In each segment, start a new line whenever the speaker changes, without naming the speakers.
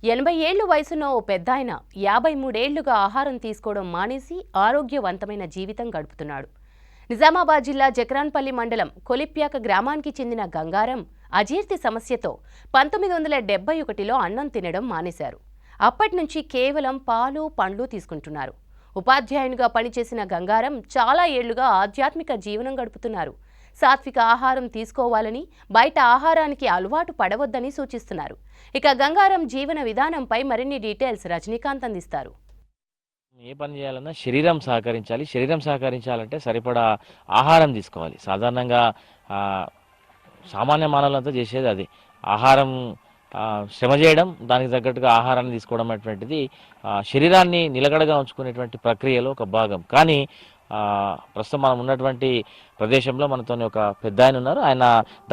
80 ఏళ్ల వయసున్న ఓ పెద్దాయన 53 ఏళ్లుగా ఆహారం తీసుకోవడం మానేసి ఆరోగ్యవంతమైన జీవితం గడుపుతున్నాడు. నిజామాబాద్ జిల్లా జక్రాన్పల్లి మండలం కొలిప్యాక గ్రామానికి చెందిన గంగారం అజీర్తి సమస్యతో 1971లో అన్నం తినడం మానేశారు. అప్పటి నుంచి కేవలం పాలు, పండ్లు తీసుకుంటున్నారు. ఉపాధ్యాయునిగా పనిచేసిన గంగారం చాలా ఏళ్లుగా ఆధ్యాత్మిక జీవనం గడుపుతున్నారు. సాత్విక ఆహారం తీసుకోవాలని, బయట ఆహారానికి అలవాటు పడవద్దని సూచిస్తున్నారు. ఇక గంగారం జీవన విధానంపై మరిన్ని డీటెయిల్స్ రజనీకాంత్ అందిస్తారు.
ఏ పని చేయాలన్నా శరీరం సహకరించాలి. శరీరం సహకరించాలంటే సరిపడా ఆహారం తీసుకోవాలి. సాధారణంగా సామాన్య మానవులంతా చేసేది అది. ఆహారం శ్రమ చేయడం, దానికి తగ్గట్టుగా ఆహారాన్ని తీసుకోవడం అనేటువంటిది శరీరాన్ని నిలకడగా ఉంచుకునేటువంటి ప్రక్రియలో ఒక భాగం. కానీ ప్రస్తుతం మనం ఉన్నటువంటి ప్రదేశంలో మనతో ఒక పెద్ద ఆయన ఉన్నారు. ఆయన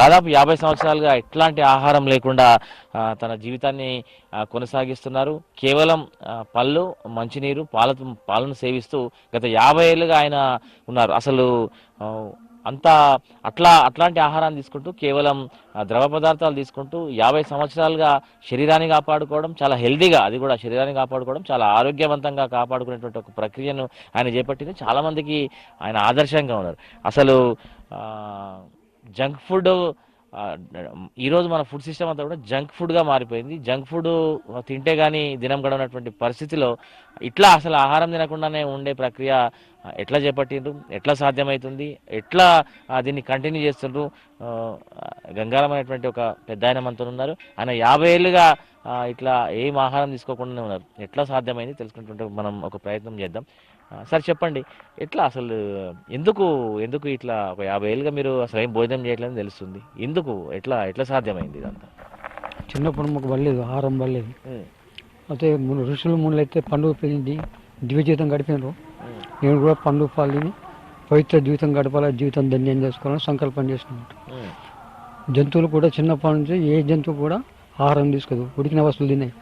దాదాపు 50 సంవత్సరాలుగా ఎట్లాంటి ఆహారం లేకుండా తన జీవితాన్ని కొనసాగిస్తున్నారు. కేవలం పళ్ళు, మంచినీరు, పాలను సేవిస్తూ గత 50 ఏళ్ళుగా ఆయన ఉన్నారు. అసలు అట్లాంటి ఆహారాన్ని తీసుకుంటూ కేవలం ద్రవ పదార్థాలు తీసుకుంటూ 50 సంవత్సరాలుగా శరీరాన్ని కాపాడుకోవడం, చాలా హెల్దీగా, అది కూడా శరీరాన్ని కాపాడుకోవడం, చాలా ఆరోగ్యవంతంగా కాపాడుకునేటువంటి ఒక ప్రక్రియను ఆయన చేపట్టింది. చాలా మందికి ఆయన ఆదర్శంగా ఉన్నారు. అసలు జంక్ ఫుడ్ ఈరోజు మన ఫుడ్ సిస్టమ్ అంతా కూడా జంక్ ఫుడ్గా మారిపోయింది. జంక్ ఫుడ్ తింటే కానీ దినం గడవనటువంటి పరిస్థితిలో ఇట్లా అసలు ఆహారం తినకుండానే ఉండే ప్రక్రియ ఎట్లా చేపట్టిండ్రు, ఎట్లా సాధ్యమవుతుంది, ఎట్లా దీన్ని కంటిన్యూ చేస్తుండ్రు? గంగారం అనేటువంటి ఒక పెద్ద ఆయన మనతో ఉన్నారు. ఆయన 50 ఏళ్ళుగా ఇట్లా ఏం ఆహారం తీసుకోకుండానే ఉన్నారు. ఎట్లా సాధ్యమైంది తెలుసుకుంటుంటే మనం ఒక ప్రయత్నం చేద్దాం. సార్ చెప్పండి, ఎట్లా అసలు ఎందుకు ఇట్లా ఒక 50 ఏళ్ళుగా మీరు అసలు ఏం భోజనం చేయట్లేదని తెలుస్తుంది, ఎందుకు ఎట్లా సాధ్యమైంది ఇదంతా?
చిన్నప్పుడు మాకు పడలేదు, ఆహారం పడలేదు. అయితే ఋషులు మునులు అయితే పండుగ పెరిగింది, దివ్య జీవితం గడిపినారు. నేను కూడా పండు పాలిని పవిత్ర జీవితం గడపాలి, జీవితం ధన్యం చేసుకోవాలని సంకల్పం చేసినట్టు. జంతువులు కూడా చిన్నప్పటి నుంచి ఏ జంతువు కూడా ఆహారం తీసుకోదు, ఉడికిన వస్తువులు తిన్నాయి.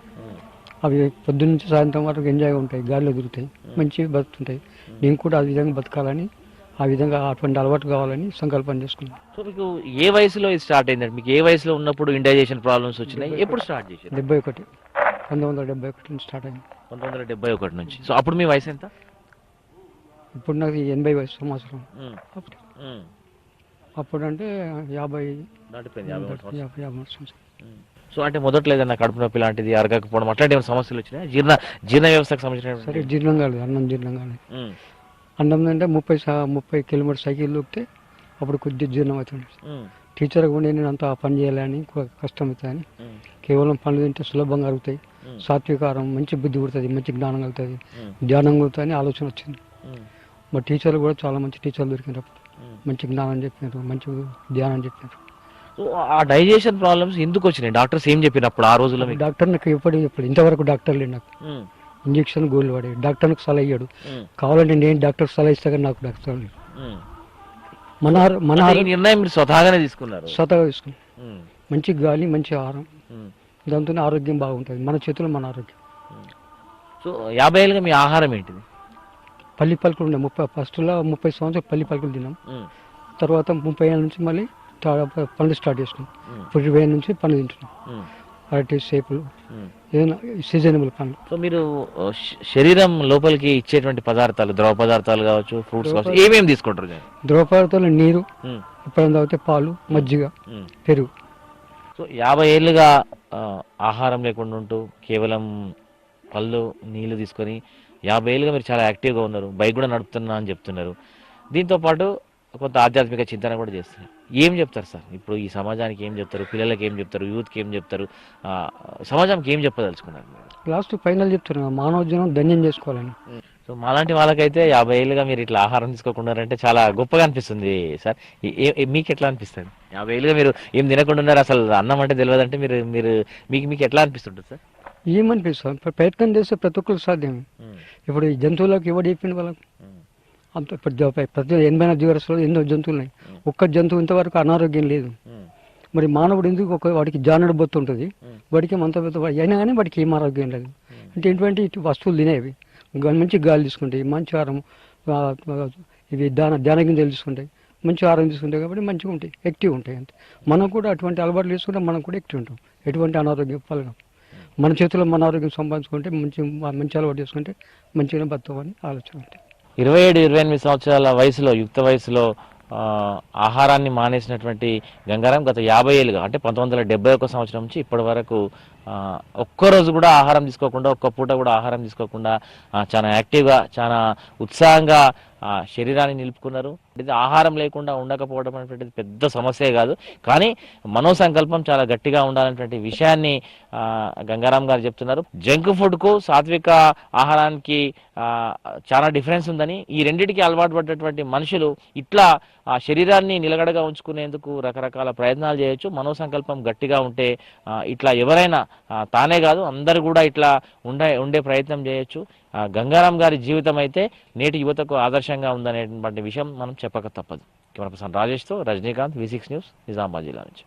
అవి పొద్దున్న నుంచి సాయంత్రం వరకు ఎంజాయ్గా ఉంటాయి, గాలిలో తిరుగుతాయి, మంచిగా బతుకుతుంటాయి. నేను కూడా ఆ విధంగా బతకాలని, ఆ విధంగా అటువంటి అలవాటు కావాలని సంకల్పం చేసుకున్నాను.
సో మీకు ఏ వయసులో ఇది స్టార్ట్ అయిందండి? మీకు ఏ వయసులో ఉన్నప్పుడు ఇండైజెషన్ ప్రాబ్లమ్స్ వచ్చినాయి? ఎప్పుడు స్టార్ట్ చేశారు?
1971 నుంచి స్టార్ట్ అయింది.
1971 నుంచి. సో అప్పుడు మీ వయసు ఎంత?
ఇప్పుడు నాకు 80 సంవత్సరం. అప్పుడు అంటే 50 సంవత్సరం.
సో అంటే మొదట్లో ఏదన్నా కడుపు నొప్పి లాంటిది, అరగకపోవడం అట్లాంటి ఏమైనా సమస్యలు వచ్చినాయి? జీర్ణ వ్యవస్థకు సంబంధించిన
సరే జీర్ణం కాలేదు, అన్నం జీర్ణం కాలేదు. అన్నం అంటే 30 కిలోమీటర్ సైకిల్ దొక్కితే అప్పుడు కొద్దిగా జీర్ణం అవుతుంది. టీచర్గా ఉండి నేను అంత పని చేయాలని కష్టం అవుతాయని కేవలం పనులు తింటే సులభంగా అరుగుతాయి, సాత్వికారం, మంచి బుద్ధి పుడుతుంది, మంచి జ్ఞానం కలుగుతుంది, ధ్యానం కలుగుతుంది అని ఆలోచన వచ్చింది. మా టీచర్లు కూడా చాలా మంచి టీచర్లు దొరికినప్పుడు మంచి జ్ఞానం చెప్పినారు, మంచి ధ్యానం చెప్పినారు.
ఆ డైజెషన్ ప్రాబ్లమ్స్ ఎందుకు వచ్చినాయి? డాక్టర్స్ ఏం చెప్పినప్పుడు ఆ రోజుల్లో?
డాక్టర్ నాకు ఎప్పుడు ఇంతవరకు డాక్టర్ లేడు. నాకు ఇంజక్షన్ గోళ్ళు పడే డాక్టర్కి సలహా ఇయ్యాడు. కావాలంటే నేను డాక్టర్ సలహా ఇస్తా, కానీ నాకు డాక్టర్ లేడు. మన
నిర్ణయం మీరు స్వతహాగానే తీసుకున్నారు?
స్వతహాగా తీసుకున్నాను. మంచి గాలి, మంచి ఆహారం, దాంతో ఆరోగ్యం బాగుంటుంది. మన చేతుల్లో మన ఆరోగ్యం.
సో 50 ఏళ్ళుగా మీ ఆహారం ఏంటిది?
పల్లి పలుకులు ఉండే 30 సంవత్సరాలు పల్లి పలుకులు తిన్నాం. తర్వాత 30 ఏళ్ళ నుంచి మళ్ళీ పండ్లు స్టార్ట్ చేసినాం. 20 ఏళ్ళ నుంచి పండ్లు తింటున్నాం, అరటి, సేపులు, ఏదైనా సీజనబుల్ పండ్లు.
సో మీరు శరీరం లోపలికి ఇచ్చేటువంటి పదార్థాలు, ద్రవ పదార్థాలు కావచ్చు, ఫ్రూట్స్ కావచ్చు, ఏమేమి తీసుకుంటారు?
ద్రవ పదార్థాలు నీరు, ఎప్పుడైనా తాగితే పాలు, మజ్జిగ, పెరుగు.
సో 50 ఏళ్ళుగా ఆహారం లేకుండా ఉంటూ కేవలం పళ్ళు, నీళ్లు తీసుకొని 50 ఏళ్ళుగా మీరు చాలా యాక్టివ్గా ఉన్నారు, బైక్ కూడా నడుపుతున్నా అని చెప్తున్నారు. దీంతోపాటు కొంత ఆధ్యాత్మిక చింతన కూడా చేస్తున్నారు. ఏం చెప్తారు సార్ ఇప్పుడు ఈ సమాజానికి? ఏం చెప్తారు? పిల్లలకి ఏం చెప్తారు? యూత్కి ఏం చెప్తారు? సమాజానికి ఏం చెప్పదలుచుకున్నారు?
లాస్ట్ ఫైనల్ చెప్తున్నారు, మానవ జీవనం ధన్యం చేసుకోవాలని.
సో మాలాంటి వాళ్ళకైతే 50 ఏళ్ళుగా మీరు ఇట్లా ఆహారం తీసుకోకుండా చాలా గొప్పగా అనిపిస్తుంది సార్. మీకు ఎట్లా అనిపిస్తుంది? 50 ఏళ్ళుగా మీరు ఏం తినకుండా ఉన్నారు, అసలు అన్నం అంటే తెలియదు అంటే మీరు మీకు ఎట్లా అనిపిస్తుంటుంది సార్?
ఏమనిపిస్తుంది? ప్రయత్నం చేస్తే ప్రతి ఒక్కరికి సాధ్యమే. ఇప్పుడు ఈ జంతువులకు ఎవరు చెప్పింది వాళ్ళకు? అంత ప్రతి 80 జీవరాశులు ఎన్నో జంతువులు ఉన్నాయి, ఒక్క జంతువు ఇంతవరకు అనారోగ్యం లేదు. మరి మానవుడు ఎందుకు వాడికి జానడు బొత్తు ఉంటుంది, వాడికి మంత అయినా కానీ వాడికి ఏం ఆరోగ్యం లేదు. అంటే ఎటువంటి వస్తువులు తినేవి, మంచి గాలి తీసుకుంటాయి, మంచి ఆహారం, ఇవి ధ్యాన గింజలు తీసుకుంటాయి, మంచి ఆహారం తీసుకుంటాయి కాబట్టి మంచిగా ఉంటాయి, యాక్టివ్ ఉంటాయి. అంతే మనం కూడా అటువంటి అలవాట్లు తీసుకుంటే మనం కూడా యాక్టివ్ ఉంటాం, ఎటువంటి అనారోగ్యం పాల్గొం. మన చేతిలో మన ఆరోగ్యం సంపాదించుకుంటే మంచి అలవాటు చేసుకుంటే మంచిగా బతకమని ఆలోచన ఉంటాయి.
27-28 సంవత్సరాల వయసులో యుక్త వయసులో ఆహారాన్ని మానేసినటువంటి గంగారాం గత 50 ఏళ్ళుగా అంటే 1971 సంవత్సరం నుంచి ఇప్పటి వరకు ఒక్కరోజు కూడా ఆహారం తీసుకోకుండా ఒక్క పూట కూడా ఆహారం తీసుకోకుండా చాలా యాక్టివ్గా చాలా ఉత్సాహంగా శరీరాన్ని నిలుపుకున్నారు. ఇది ఆహారం లేకుండా ఉండకపోవడం అనేటువంటిది పెద్ద సమస్యే కాదు, కానీ మనోసంకల్పం చాలా గట్టిగా ఉండాలనేటువంటి విషయాన్ని గంగారాం గారు చెప్తున్నారు. జంక్ ఫుడ్కు సాత్విక ఆహారానికి చాలా డిఫరెన్స్ ఉందని, ఈ రెండింటికి అలవాటు పడ్డటువంటి మనుషులు ఇట్లా ఆ శరీరాన్ని నిలకడగా ఉంచుకునేందుకు రకరకాల ప్రయత్నాలు చేయొచ్చు. మనోసంకల్పం గట్టిగా ఉంటే ఇట్లా ఎవరైనా తానే కాదు అందరు కూడా ఇట్లా ఉండే ప్రయత్నం చేయొచ్చు. గంగారాం గారి జీవితం అయితే నేటి యువతకు ఆదర్శంగా ఉందనేటువంటి విషయం మనం చెప్పక తప్పదు. కెమెరా పర్సన్ రాజేష్తో రజనీకాంత్, V6 న్యూస్, నిజామాబాద్ జిల్లా నుంచి.